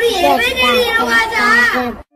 우리 예배드리러 가자.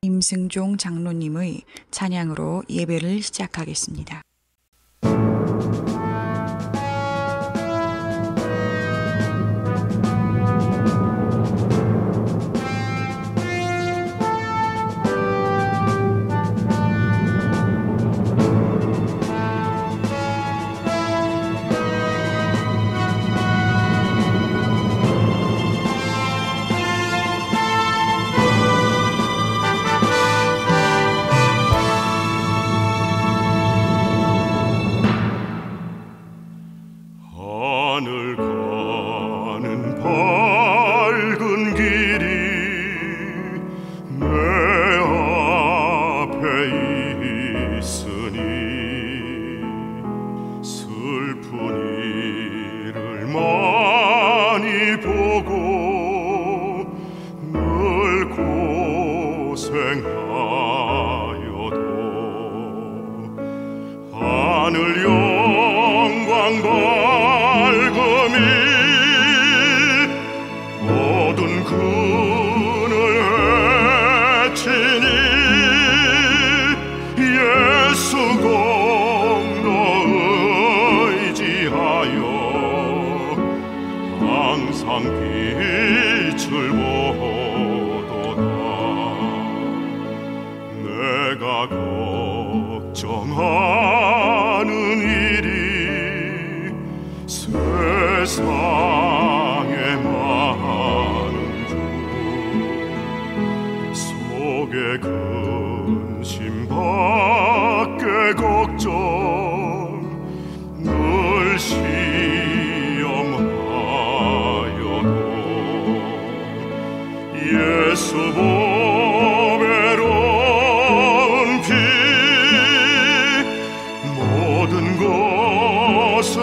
임승종 장로님의 찬양으로 예배를 시작하겠습니다. 하늘 영광 밝음이 모든 근을 헤치니 예수 공로 의지하여 항상 빛을 보도다. 내가 걱정하는 일이 세상에 많은 중 속에 근심 밖에 걱정 늘 시험하여도 예수 보배로운 피 모든 것을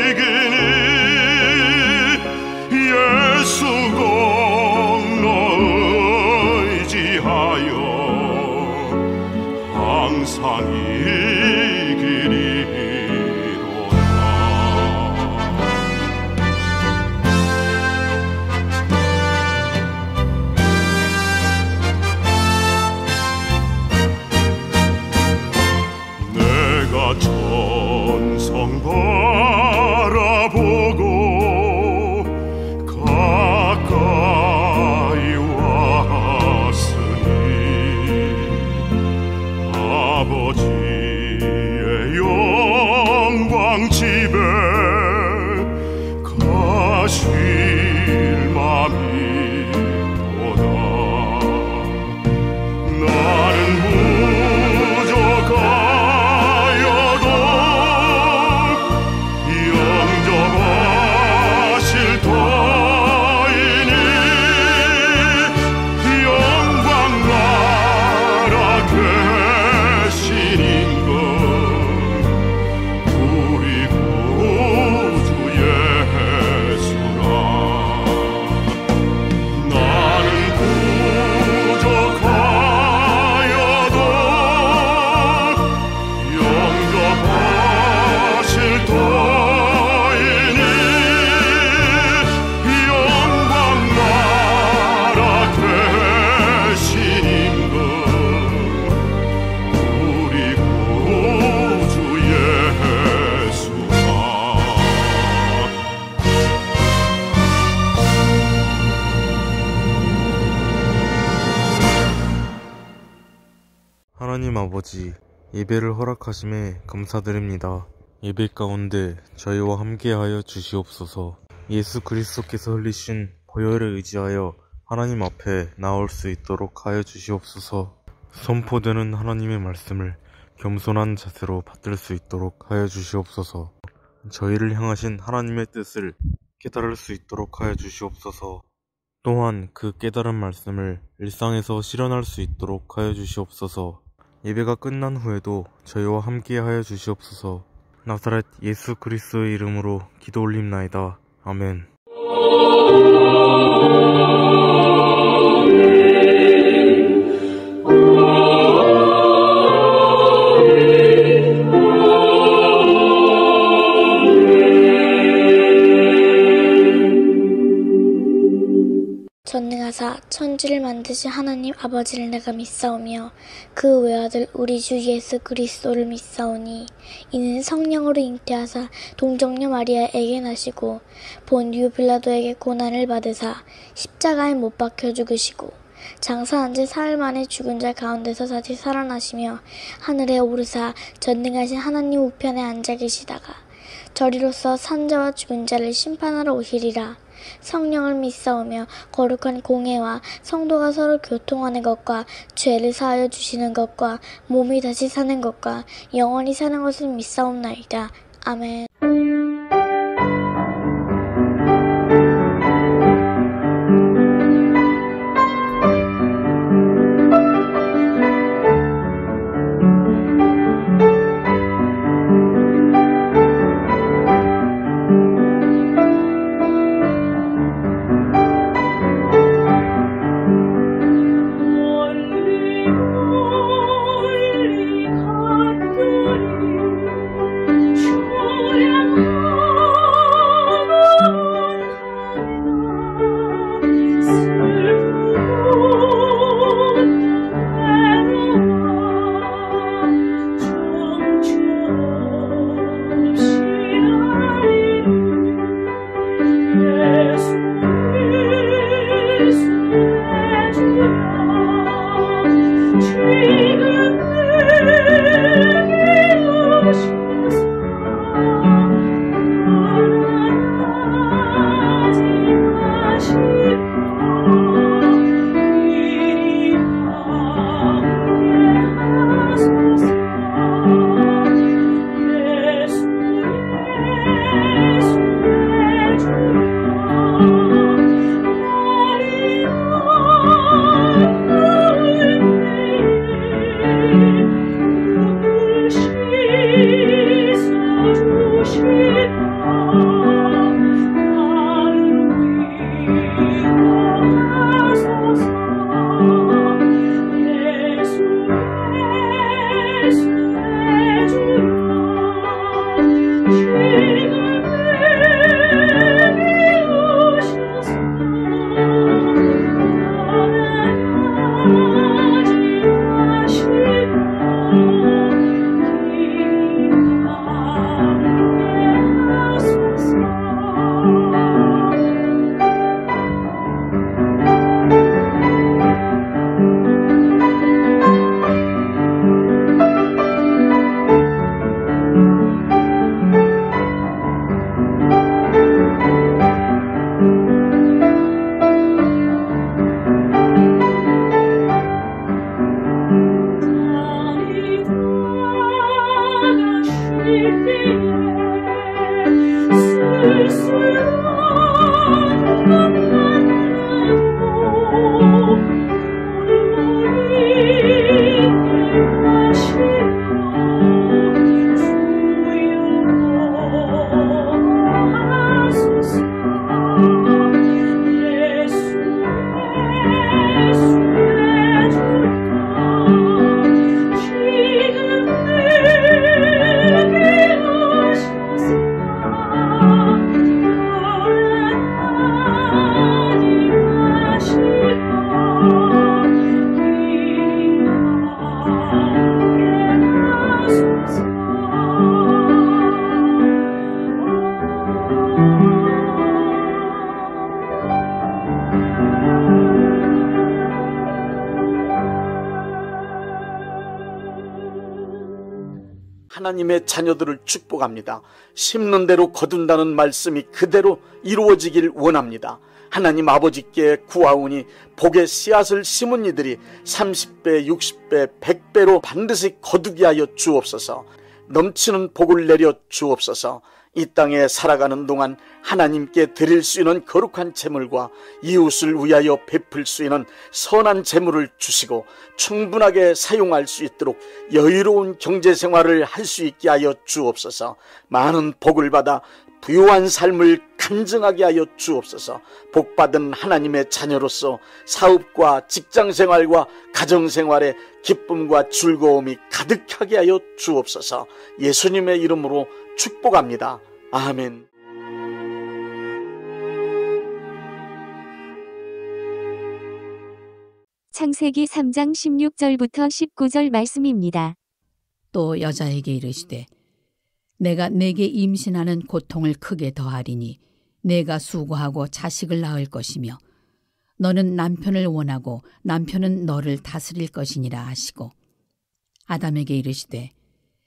이기니 하나님 아버지, 예배를 허락하심에 감사드립니다. 예배 가운데 저희와 함께하여 주시옵소서. 예수 그리스도께서 흘리신 보혈을 의지하여 하나님 앞에 나올 수 있도록 하여 주시옵소서. 선포되는 하나님의 말씀을 겸손한 자세로 받들 수 있도록 하여 주시옵소서. 저희를 향하신 하나님의 뜻을 깨달을 수 있도록 하여 주시옵소서. 또한 그 깨달은 말씀을 일상에서 실현할 수 있도록 하여 주시옵소서. 예배가 끝난 후에도 저희와 함께 하여 주시옵소서. 나사렛 예수 그리스도의 이름으로 기도 올립나이다. 아멘. 전능하사 천지를 만드신 하나님 아버지를 내가 믿사오며 그 외아들 우리 주 예수 그리스도를 믿사오니 이는 성령으로 잉태하사 동정녀 마리아에게 나시고 본디오 빌라도에게 고난을 받으사 십자가에 못 박혀 죽으시고 장사한 지 사흘 만에 죽은 자 가운데서 다시 살아나시며 하늘에 오르사 전능하신 하나님 우편에 앉아 계시다가 저리로서 산자와 죽은 자를 심판하러 오시리라. 성령을 믿사오며 거룩한 공회와 성도가 서로 교통하는 것과 죄를 사하여 주시는 것과 몸이 다시 사는 것과 영원히 사는 것을 믿사옵나이다. 아멘. 하나님의 자녀들을 축복합니다. 심는 대로 거둔다는 말씀이 그대로 이루어지길 원합니다. 하나님 아버지께 구하오니 복의 씨앗을 심은 이들이 30배, 60배, 100배로 반드시 거두게 하여 주옵소서. 넘치는 복을 내려 주옵소서. 이 땅에 살아가는 동안 하나님께 드릴 수 있는 거룩한 재물과 이웃을 위하여 베풀 수 있는 선한 재물을 주시고 충분하게 사용할 수 있도록 여유로운 경제생활을 할 수 있게 하여 주옵소서. 많은 복을 받아 부유한 삶을 간증하게 하여 주옵소서. 복받은 하나님의 자녀로서 사업과 직장생활과 가정생활에 기쁨과 즐거움이 가득하게 하여 주옵소서. 예수님의 이름으로 축복합니다. 아멘. 창세기 3장 16절부터 19절 말씀입니다. 또 여자에게 이르시되 내가 내게 임신하는 고통을 크게 더하리니 내가 수고하고 자식을 낳을 것이며 너는 남편을 원하고 남편은 너를 다스릴 것이니라 하시고 아담에게 이르시되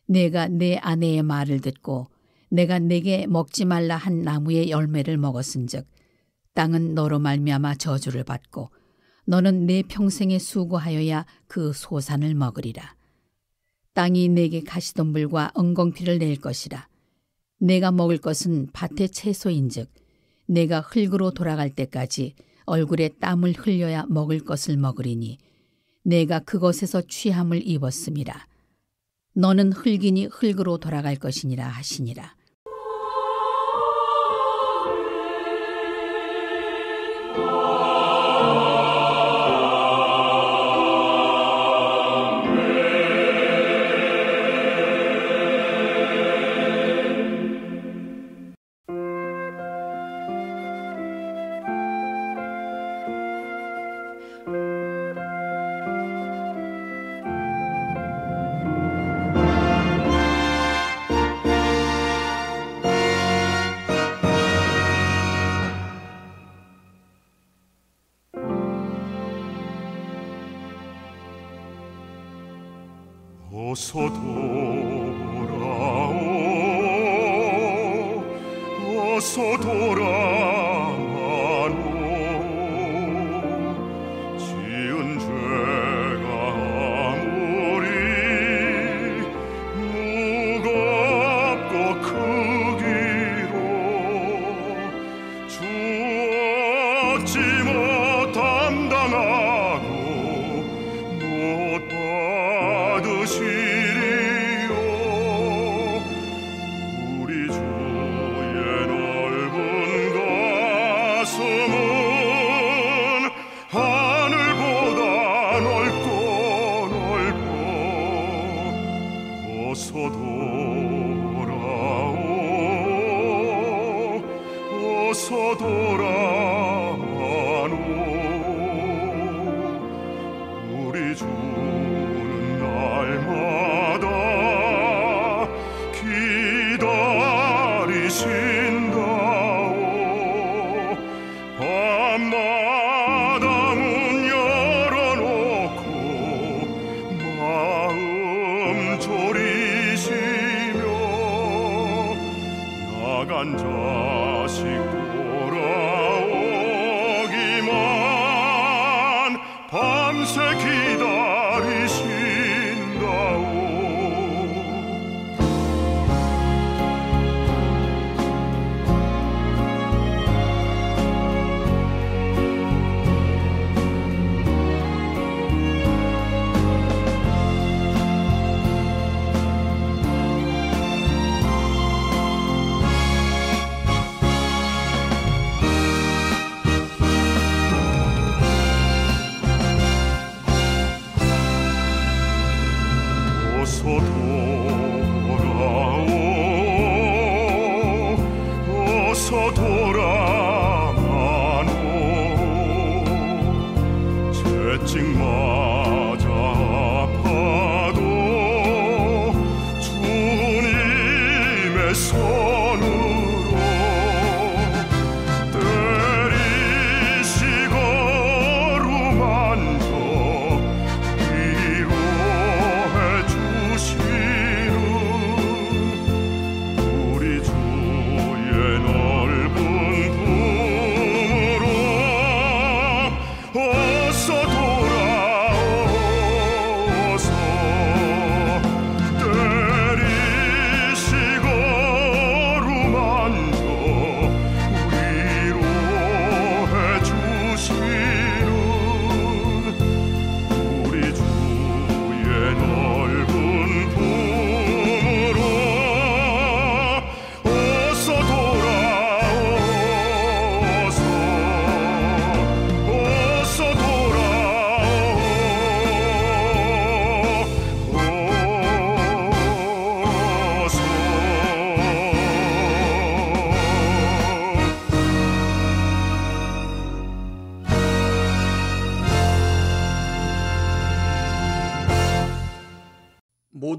내가 내 아내의 말을 듣고 내가 내게 먹지 말라 한 나무의 열매를 먹었은즉 땅은 너로 말미암아 저주를 받고 너는 내 평생에 수고하여야 그 소산을 먹으리라. 땅이 내게 가시덤불과 엉겅퀴를 낼 것이라. 내가 먹을 것은 밭의 채소인즉 내가 흙으로 돌아갈 때까지 얼굴에 땀을 흘려야 먹을 것을 먹으리니 내가 그것에서 취함을 입었음이라. 너는 흙이니 흙으로 돌아갈 것이니라 하시니라. 어서 돌아오 어서 돌아와노 지은 죄가 아무리 무겁고 크기로 주 얻지 못함 당하고 못 받으시리요. 우리 주의 넓은 가슴은 하늘보다 넓고 넓어. 어서 돌아오 어서 돌아와노. 우리 주는 날마다 기다리신다오. 밤마다 문 열어놓고 마음 졸이시며 나간 자식 돌아오기만 밤새 기다리신다오. 어서 돌아오 어서 돌아와노. 채찍 맞아 아파도 주님의 손으로 때리시고 어루만져 위로해 주시는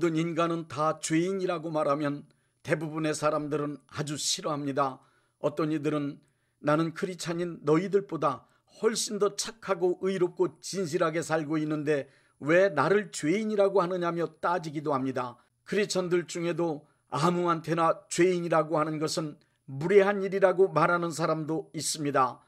모든 인간은 다 죄인이라고 말하면 대부분의 사람들은 아주 싫어합니다. 어떤 이들은 나는 크리스찬인 너희들보다 훨씬 더 착하고 의롭고 진실하게 살고 있는데 왜 나를 죄인이라고 하느냐며 따지기도 합니다. 크리스천들 중에도 아무한테나 죄인이라고 하는 것은 무례한 일이라고 말하는 사람도 있습니다.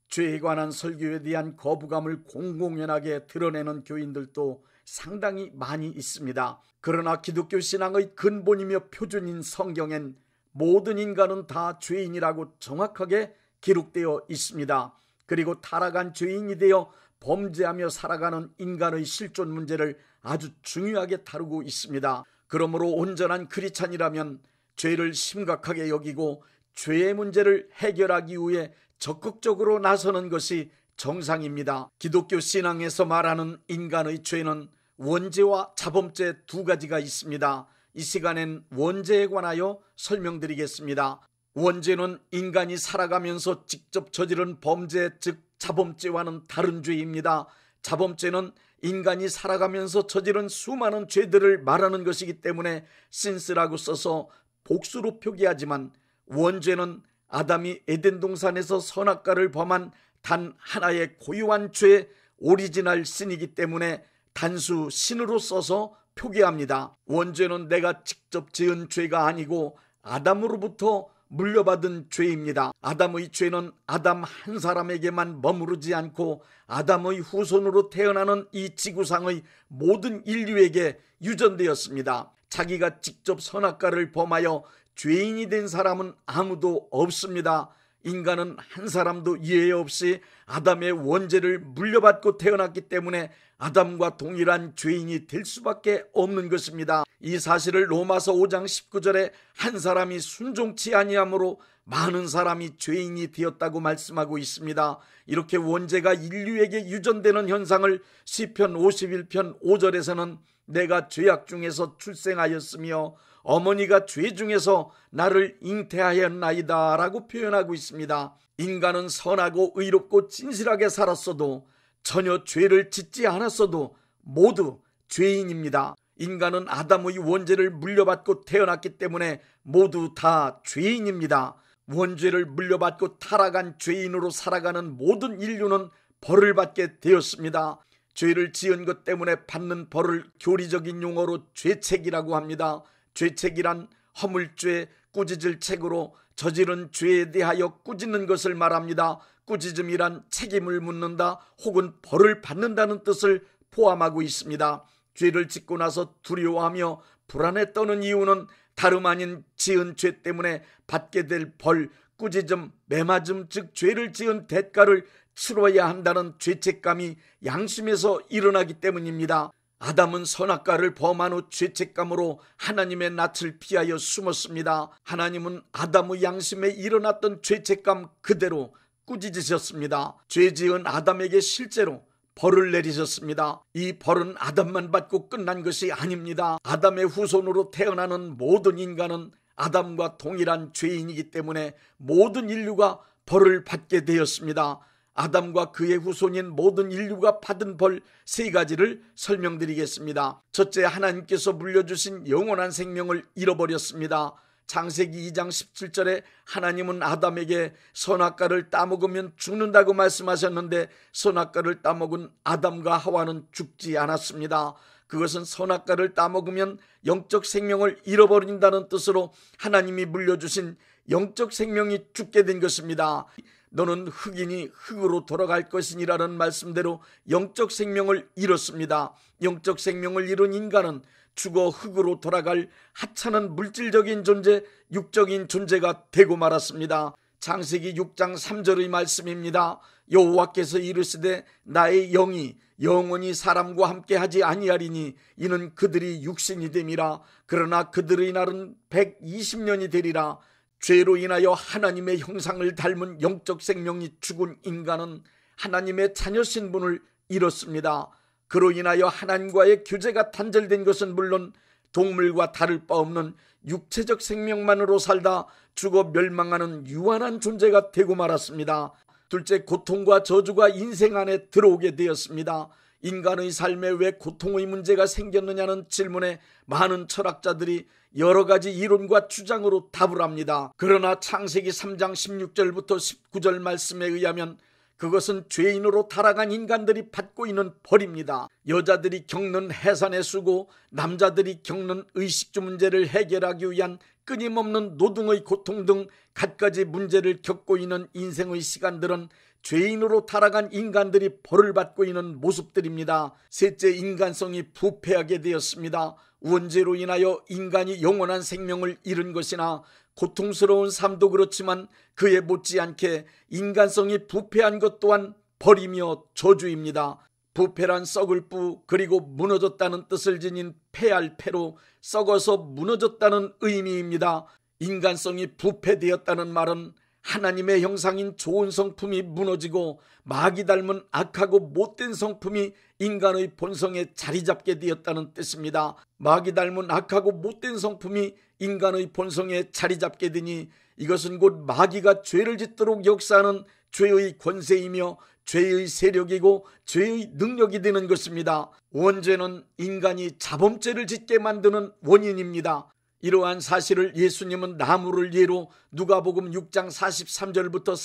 죄에 관한 설교에 대한 거부감을 공공연하게 드러내는 교인들도 상당히 많이 있습니다. 그러나 기독교 신앙의 근본이며 표준인 성경엔 모든 인간은 다 죄인이라고 정확하게 기록되어 있습니다. 그리고 타락한 죄인이 되어 범죄하며 살아가는 인간의 실존 문제를 아주 중요하게 다루고 있습니다. 그러므로 온전한 크리스찬이라면 죄를 심각하게 여기고 죄의 문제를 해결하기 위해 적극적으로 나서는 것이 정상입니다. 기독교 신앙에서 말하는 인간의 죄는 원죄와 자범죄 두 가지가 있습니다. 이 시간엔 원죄에 관하여 설명드리겠습니다. 원죄는 인간이 살아가면서 직접 저지른 범죄, 즉 자범죄와는 다른 죄입니다. 자범죄는 인간이 살아가면서 저지른 수많은 죄들을 말하는 것이기 때문에 신스라고 써서 복수로 표기하지만, 원죄는 아담이 에덴 동산에서 선악과를 범한 단 하나의 고유한 죄, 오리지널 신이기 때문에 단수 신으로 써서 표기합니다. 원죄는 내가 직접 지은 죄가 아니고 아담으로부터 물려받은 죄입니다. 아담의 죄는 아담 한 사람에게만 머무르지 않고 아담의 후손으로 태어나는 이 지구상의 모든 인류에게 유전되었습니다. 자기가 직접 선악과를 범하여 죄인이 된 사람은 아무도 없습니다. 인간은 한 사람도 예외 없이 아담의 원죄를 물려받고 태어났기 때문에 아담과 동일한 죄인이 될 수밖에 없는 것입니다. 이 사실을 로마서 5장 19절에 한 사람이 순종치 아니함으로 많은 사람이 죄인이 되었다고 말씀하고 있습니다. 이렇게 원죄가 인류에게 유전되는 현상을 시편 51편 5절에서는 내가 죄악 중에서 출생하였으며 어머니가 죄 중에서 나를 잉태하였나이다 라고 표현하고 있습니다. 인간은 선하고 의롭고 진실하게 살았어도, 전혀 죄를 짓지 않았어도 모두 죄인입니다. 인간은 아담의 원죄를 물려받고 태어났기 때문에 모두 다 죄인입니다. 원죄를 물려받고 타락한 죄인으로 살아가는 모든 인류는 벌을 받게 되었습니다. 죄를 지은 것 때문에 받는 벌을 교리적인 용어로 죄책이라고 합니다. 죄책이란 허물죄, 꾸짖을 책으로 저지른 죄에 대하여 꾸짖는 것을 말합니다. 꾸짖음이란 책임을 묻는다 혹은 벌을 받는다는 뜻을 포함하고 있습니다. 죄를 짓고 나서 두려워하며 불안에 떠는 이유는 다름 아닌 지은 죄 때문에 받게 될 벌, 꾸짖음, 매맞음, 즉 죄를 지은 대가를 치러야 한다는 죄책감이 양심에서 일어나기 때문입니다. 아담은 선악과를 범한 후 죄책감으로 하나님의 낯을 피하여 숨었습니다. 하나님은 아담의 양심에 일어났던 죄책감 그대로 꾸짖으셨습니다. 죄 지은 아담에게 실제로 벌을 내리셨습니다. 이 벌은 아담만 받고 끝난 것이 아닙니다. 아담의 후손으로 태어나는 모든 인간은 아담과 동일한 죄인이기 때문에 모든 인류가 벌을 받게 되었습니다. 아담과 그의 후손인 모든 인류가 받은 벌 세 가지를 설명드리겠습니다. 첫째, 하나님께서 물려주신 영원한 생명을 잃어버렸습니다. 창세기 2장 17절에 하나님은 아담에게 선악과를 따먹으면 죽는다고 말씀하셨는데 선악과를 따먹은 아담과 하와는 죽지 않았습니다. 그것은 선악과를 따먹으면 영적 생명을 잃어버린다는 뜻으로 하나님이 물려주신 영적 생명이 죽게 된 것입니다. 너는 흙이니 흙으로 돌아갈 것이니라는 말씀대로 영적 생명을 잃었습니다. 영적 생명을 잃은 인간은 죽어 흙으로 돌아갈 하찮은 물질적인 존재, 육적인 존재가 되고 말았습니다. 창세기 6장 3절의 말씀입니다. 여호와께서 이르시되 나의 영이 영원히 사람과 함께 하지 아니하리니 이는 그들이 육신이 됨이라. 그러나 그들의 날은 120년이 되리라. 죄로 인하여 하나님의 형상을 닮은 영적 생명이 죽은 인간은 하나님의 자녀 신분을 잃었습니다. 그로 인하여 하나님과의 교제가 단절된 것은 물론 동물과 다를 바 없는 육체적 생명만으로 살다 죽어 멸망하는 유한한 존재가 되고 말았습니다. 둘째, 고통과 저주가 인생 안에 들어오게 되었습니다. 인간의 삶에 왜 고통의 문제가 생겼느냐는 질문에 많은 철학자들이 여러 가지 이론과 주장으로 답을 합니다. 그러나 창세기 3장 16절부터 19절 말씀에 의하면 그것은 죄인으로 타락한 인간들이 받고 있는 벌입니다. 여자들이 겪는 해산의 수고, 남자들이 겪는 의식주 문제를 해결하기 위한 끊임없는 노동의 고통 등 갖가지 문제를 겪고 있는 인생의 시간들은 죄인으로 타락한 인간들이 벌을 받고 있는 모습들입니다. 셋째, 인간성이 부패하게 되었습니다. 원죄로 인하여 인간이 영원한 생명을 잃은 것이나 고통스러운 삶도 그렇지만 그에 못지않게 인간성이 부패한 것 또한 벌이며 저주입니다. 부패란 썩을 뿌 그리고 무너졌다는 뜻을 지닌 패할 패로 썩어서 무너졌다는 의미입니다. 인간성이 부패되었다는 말은 하나님의 형상인 좋은 성품이 무너지고 마귀 닮은 악하고 못된 성품이 인간의 본성에 자리 잡게 되었다는 뜻입니다. 마귀 닮은 악하고 못된 성품이 인간의 본성에 자리 잡게 되니 이것은 곧 마귀가 죄를 짓도록 역사하는 죄의 권세이며 죄의 세력이고 죄의 능력이 되는 것입니다. 원죄는 인간이 자범죄를 짓게 만드는 원인입니다. 이러한 사실을 예수님은 나무를 예로 누가복음 6장 43절부터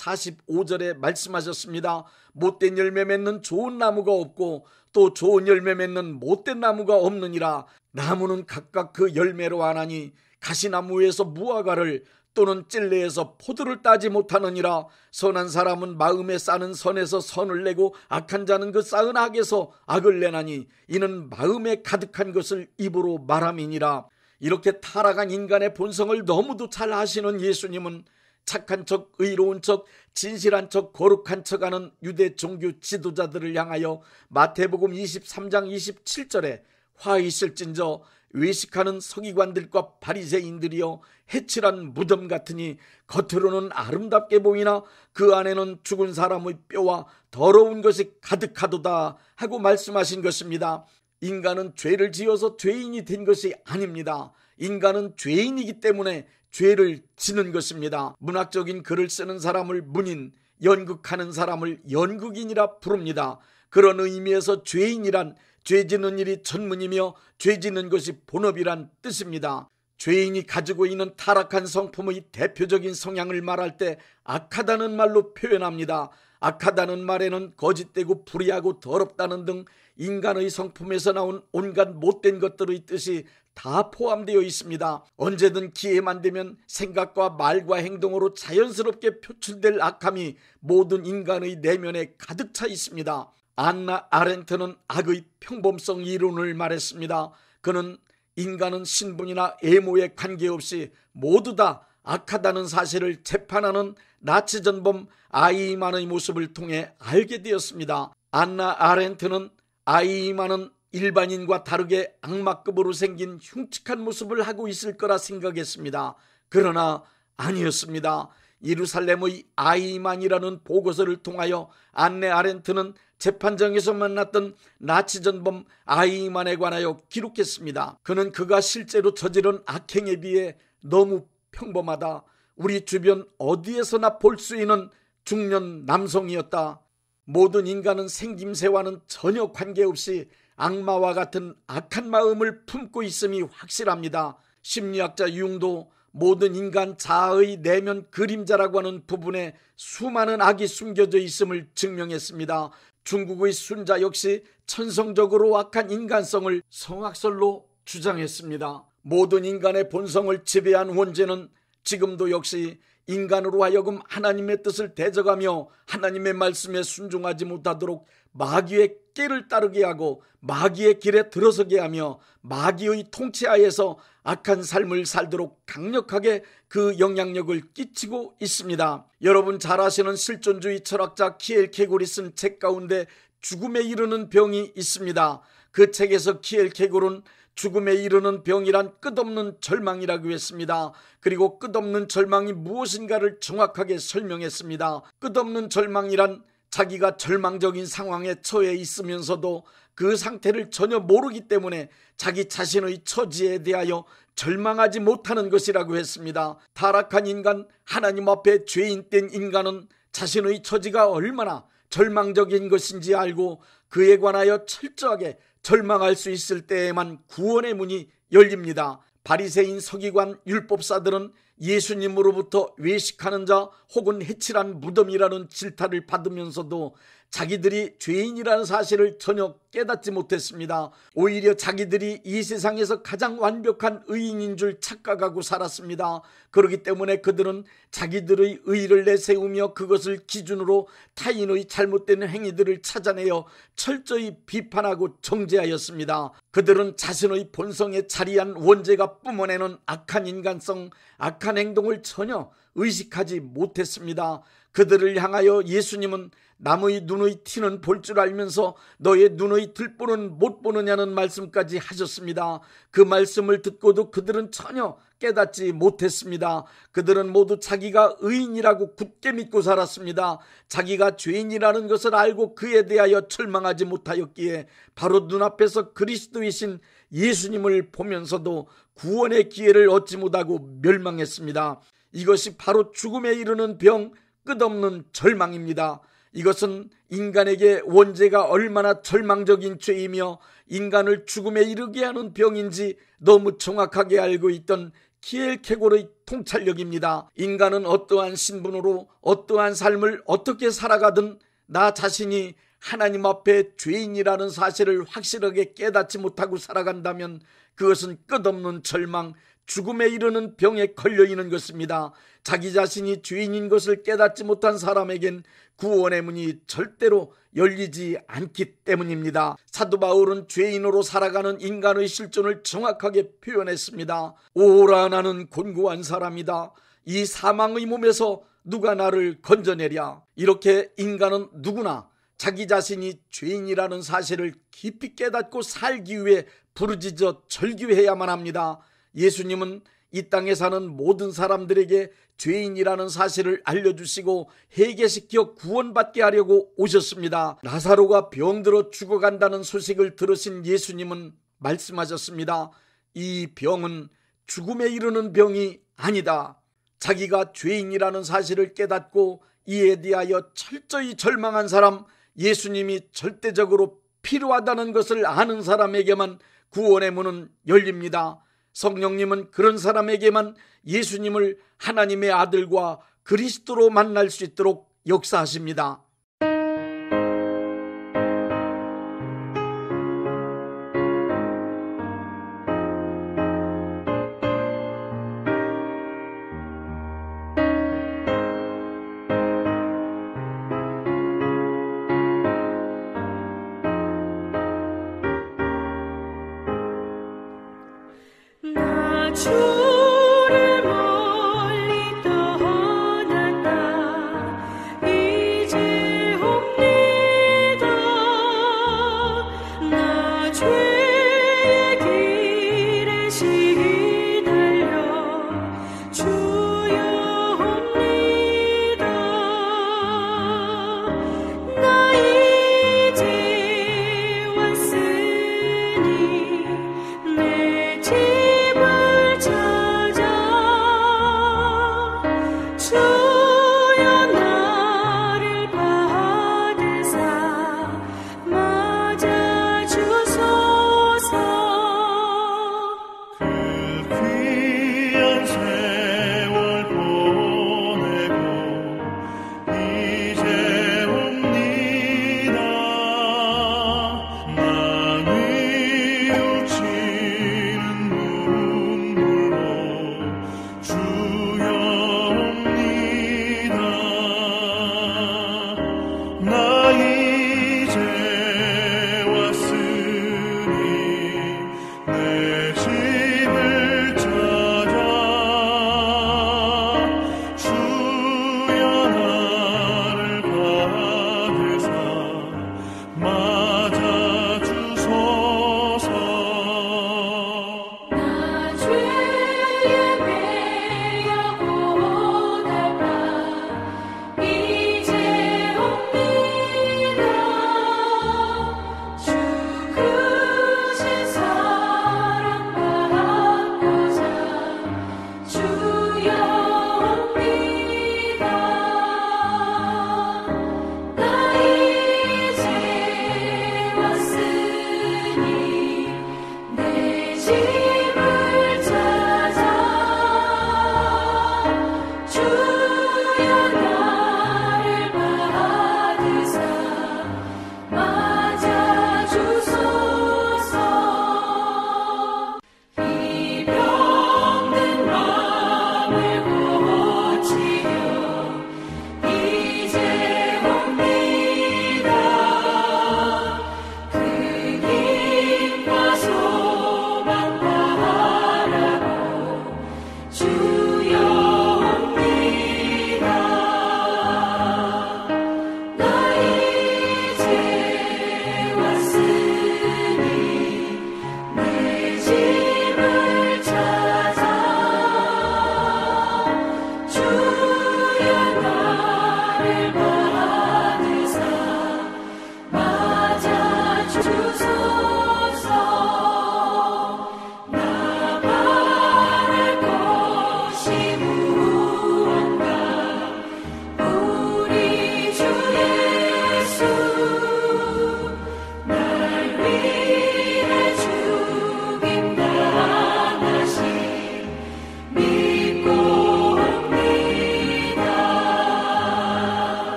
45절에 말씀하셨습니다. 못된 열매 맺는 좋은 나무가 없고 또 좋은 열매 맺는 못된 나무가 없느니라. 나무는 각각 그 열매로 아나니 가시나무에서 무화과를 또는 찔레에서 포도를 따지 못하느니라. 선한 사람은 마음에 싸는 선에서 선을 내고 악한 자는 그 쌓은 악에서 악을 내나니 이는 마음에 가득한 것을 입으로 말함이니라. 이렇게 타락한 인간의 본성을 너무도 잘 아시는 예수님은 착한 척, 의로운 척, 진실한 척, 거룩한 척하는 유대 종교 지도자들을 향하여 마태복음 23장 27절에 화 있을진저 외식하는 서기관들과 바리새인들이여 해칠한 무덤 같으니 겉으로는 아름답게 보이나 그 안에는 죽은 사람의 뼈와 더러운 것이 가득하도다 하고 말씀하신 것입니다. 인간은 죄를 지어서 죄인이 된 것이 아닙니다. 인간은 죄인이기 때문에 죄를 지는 것입니다. 문학적인 글을 쓰는 사람을 문인, 연극하는 사람을 연극인이라 부릅니다. 그런 의미에서 죄인이란 죄 짓는 일이 전문이며 죄 짓는 것이 본업이란 뜻입니다. 죄인이 가지고 있는 타락한 성품의 대표적인 성향을 말할 때 악하다는 말로 표현합니다. 악하다는 말에는 거짓되고 불의하고 더럽다는 등 인간의 성품에서 나온 온갖 못된 것들의 뜻이 다 포함되어 있습니다. 언제든 기회만 되면 생각과 말과 행동으로 자연스럽게 표출될 악함이 모든 인간의 내면에 가득 차 있습니다. 안나 아렌트는 악의 평범성 이론을 말했습니다. 그는 인간은 신분이나 외모에 관계없이 모두 다 악하다는 사실을 재판하는 나치 전범 아이만의 모습을 통해 알게 되었습니다. 안나 아렌트는 아이만은 일반인과 다르게 악마급으로 생긴 흉측한 모습을 하고 있을 거라 생각했습니다. 그러나 아니었습니다. 예루살렘의 아이만이라는 보고서를 통하여 안네 아렌트는 재판정에서 만났던 나치 전범 아이만에 관하여 기록했습니다. 그는 그가 실제로 저지른 악행에 비해 너무 평범하다. 우리 주변 어디에서나 볼 수 있는 중년 남성이었다. 모든 인간은 생김새와는 전혀 관계없이 악마와 같은 악한 마음을 품고 있음이 확실합니다. 심리학자 융도 모든 인간 자아의 내면 그림자라고 하는 부분에 수많은 악이 숨겨져 있음을 증명했습니다. 중국의 순자 역시 천성적으로 악한 인간성을 성악설로 주장했습니다. 모든 인간의 본성을 지배한 원죄는 지금도 역시 인간으로 하여금 하나님의 뜻을 대적하며 하나님의 말씀에 순종하지 못하도록 마귀의 꾀를 따르게 하고 마귀의 길에 들어서게 하며 마귀의 통치하에서 악한 삶을 살도록 강력하게 그 영향력을 끼치고 있습니다. 여러분 잘 아시는 실존주의 철학자 키엘케골이 쓴 책 가운데 죽음에 이르는 병이 있습니다. 그 책에서 키엘케골은 죽음에 이르는 병이란 끝없는 절망이라고 했습니다. 그리고 끝없는 절망이 무엇인가를 정확하게 설명했습니다. 끝없는 절망이란 자기가 절망적인 상황에 처해 있으면서도 그 상태를 전혀 모르기 때문에 자기 자신의 처지에 대하여 절망하지 못하는 것이라고 했습니다. 타락한 인간, 하나님 앞에 죄인된 인간은 자신의 처지가 얼마나 절망적인 것인지 알고 그에 관하여 철저하게 절망할 수 있을 때에만 구원의 문이 열립니다. 바리새인 서기관 율법사들은 예수님으로부터 외식하는 자 혹은 해칠한 무덤이라는 질타를 받으면서도 자기들이 죄인이라는 사실을 전혀 깨닫지 못했습니다. 오히려 자기들이 이 세상에서 가장 완벽한 의인인 줄 착각하고 살았습니다. 그렇기 때문에 그들은 자기들의 의를 내세우며 그것을 기준으로 타인의 잘못된 행위들을 찾아내어 철저히 비판하고 정죄하였습니다. 그들은 자신의 본성에 자리한 원죄가 뿜어내는 악한 인간성, 악한 행동을 전혀 의식하지 못했습니다. 그들을 향하여 예수님은 남의 눈의 티는 볼 줄 알면서 너의 눈의 들보는 못 보느냐는 말씀까지 하셨습니다. 그 말씀을 듣고도 그들은 전혀 깨닫지 못했습니다. 그들은 모두 자기가 의인이라고 굳게 믿고 살았습니다. 자기가 죄인이라는 것을 알고 그에 대하여 절망하지 못하였기에 바로 눈앞에서 그리스도이신 예수님을 보면서도 구원의 기회를 얻지 못하고 멸망했습니다. 이것이 바로 죽음에 이르는 병, 끝없는 절망입니다. 이것은 인간에게 원죄가 얼마나 절망적인 죄이며 인간을 죽음에 이르게 하는 병인지 너무 정확하게 알고 있던 키엘케골의 통찰력입니다. 인간은 어떠한 신분으로 어떠한 삶을 어떻게 살아가든 나 자신이 하나님 앞에 죄인이라는 사실을 확실하게 깨닫지 못하고 살아간다면 그것은 끝없는 절망, 죽음에 이르는 병에 걸려있는 것입니다. 자기 자신이 죄인인 것을 깨닫지 못한 사람에겐 구원의 문이 절대로 열리지 않기 때문입니다. 사도 바울은 죄인으로 살아가는 인간의 실존을 정확하게 표현했습니다. 오라 나는 곤고한 사람이다. 이 사망의 몸에서 누가 나를 건져내랴. 이렇게 인간은 누구나 자기 자신이 죄인이라는 사실을 깊이 깨닫고 살기 위해 부르짖어 절규해야만 합니다. 예수님은 이 땅에 사는 모든 사람들에게 죄인이라는 사실을 알려주시고 회개시켜 구원받게 하려고 오셨습니다. 나사로가 병들어 죽어간다는 소식을 들으신 예수님은 말씀하셨습니다. 이 병은 죽음에 이르는 병이 아니다. 자기가 죄인이라는 사실을 깨닫고 이에 대하여 철저히 절망한 사람, 예수님이 절대적으로 필요하다는 것을 아는 사람에게만 구원의 문은 열립니다. 성령님은 그런 사람에게만 예수님을 하나님의 아들과 그리스도로 만날 수 있도록 역사하십니다. 주를 멀리 떠났다 이제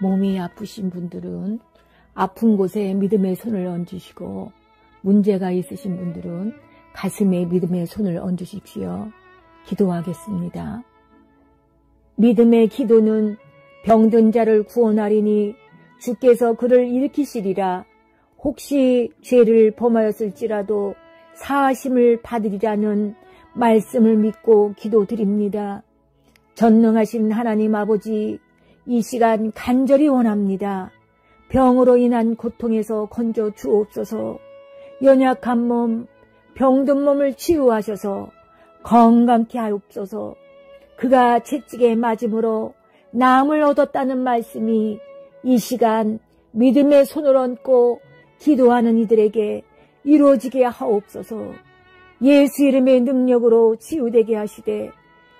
몸이 아프신 분들은 아픈 곳에 믿음의 손을 얹으시고, 문제가 있으신 분들은 가슴에 믿음의 손을 얹으십시오. 기도하겠습니다. 믿음의 기도는 병든 자를 구원하리니 주께서 그를 일으키시리라. 혹시 죄를 범하였을지라도 사하심을 받으리라는 말씀을 믿고 기도드립니다. 전능하신 하나님 아버지, 이 시간 간절히 원합니다. 병으로 인한 고통에서 건져 주옵소서. 연약한 몸, 병든 몸을 치유하셔서 건강케 하옵소서. 그가 채찍에 맞음으로 나음을 얻었다는 말씀이 이 시간 믿음의 손을 얹고 기도하는 이들에게 이루어지게 하옵소서. 예수 이름의 능력으로 치유되게 하시되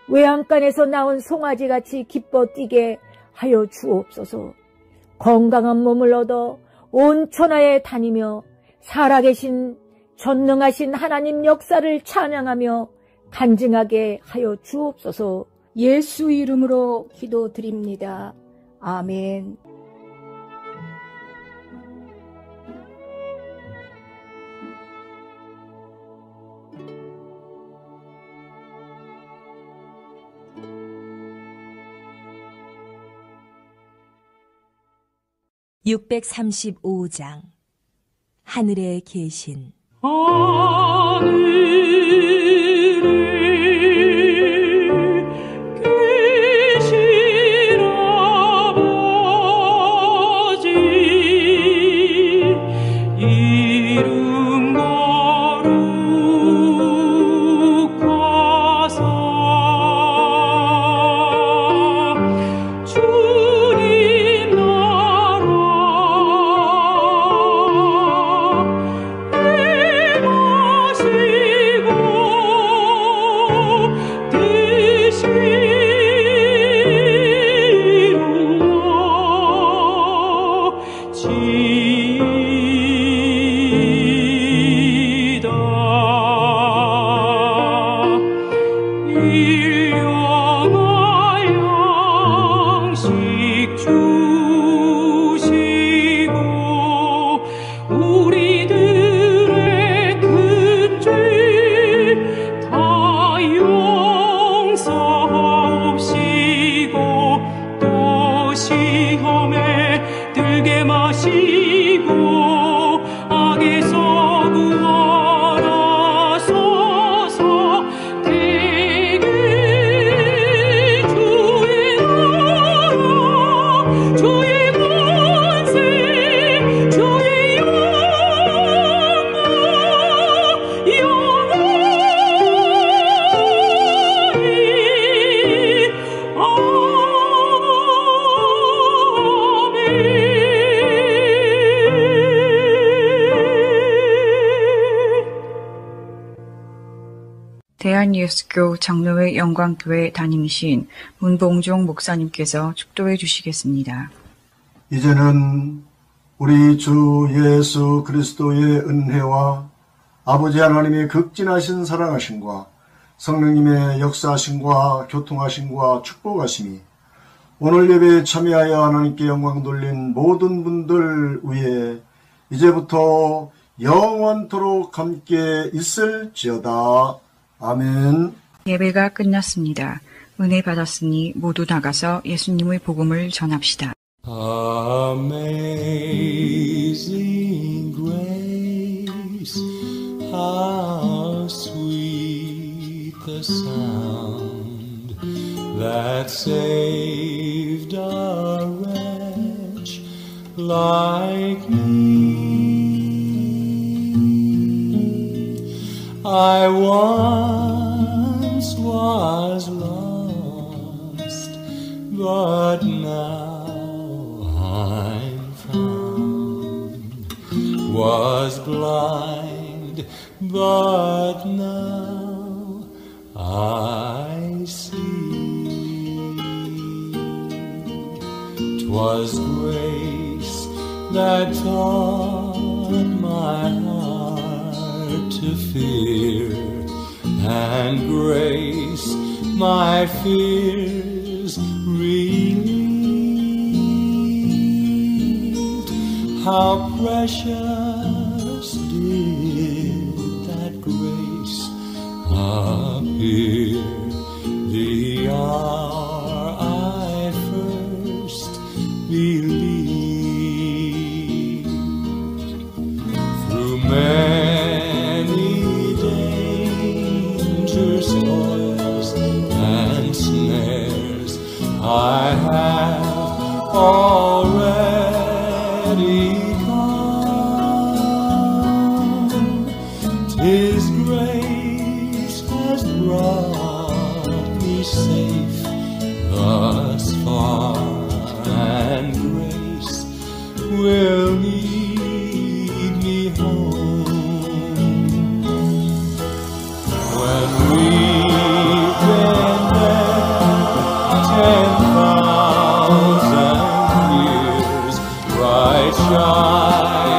외양간에서 나온 송아지같이 기뻐 뛰게 하여 주옵소서. 건강한 몸을 얻어 온 천하에 다니며 살아계신 전능하신 하나님 역사를 찬양하며 간증하게 하여 주옵소서. 예수 이름으로 기도드립니다. 아멘. (635장) 하늘에 계신 대한예수교 장로회 영광교회 담임이신 문봉종 목사님께서 축도해 주시겠습니다. 이제는 우리 주 예수 그리스도의 은혜와 아버지 하나님의 극진하신 사랑하심과 성령님의 역사하심과 교통하심과 축복하심이 오늘 예배에 참여하여 하나님께 영광 돌린 모든 분들 위에 이제부터 영원토록 함께 있을지어다. 아멘. 예배가 끝났습니다. 은혜 받았으니 모두 나가서 예수님의 복음을 전합시다. Amazing grace, how sweet the sound that saved a wretch like me. I once was lost, but now I'm was blind, but now I see. 'Twas grace that taught my heart to fear, and grace my fears relieved. How precious did that grace appear the hour I first believed. Through many dangers, toils, and snares, I have already come. 'Tis grace has brought me safe thus far, and grace will lead me home. When we've been there 10,000 years, bright shine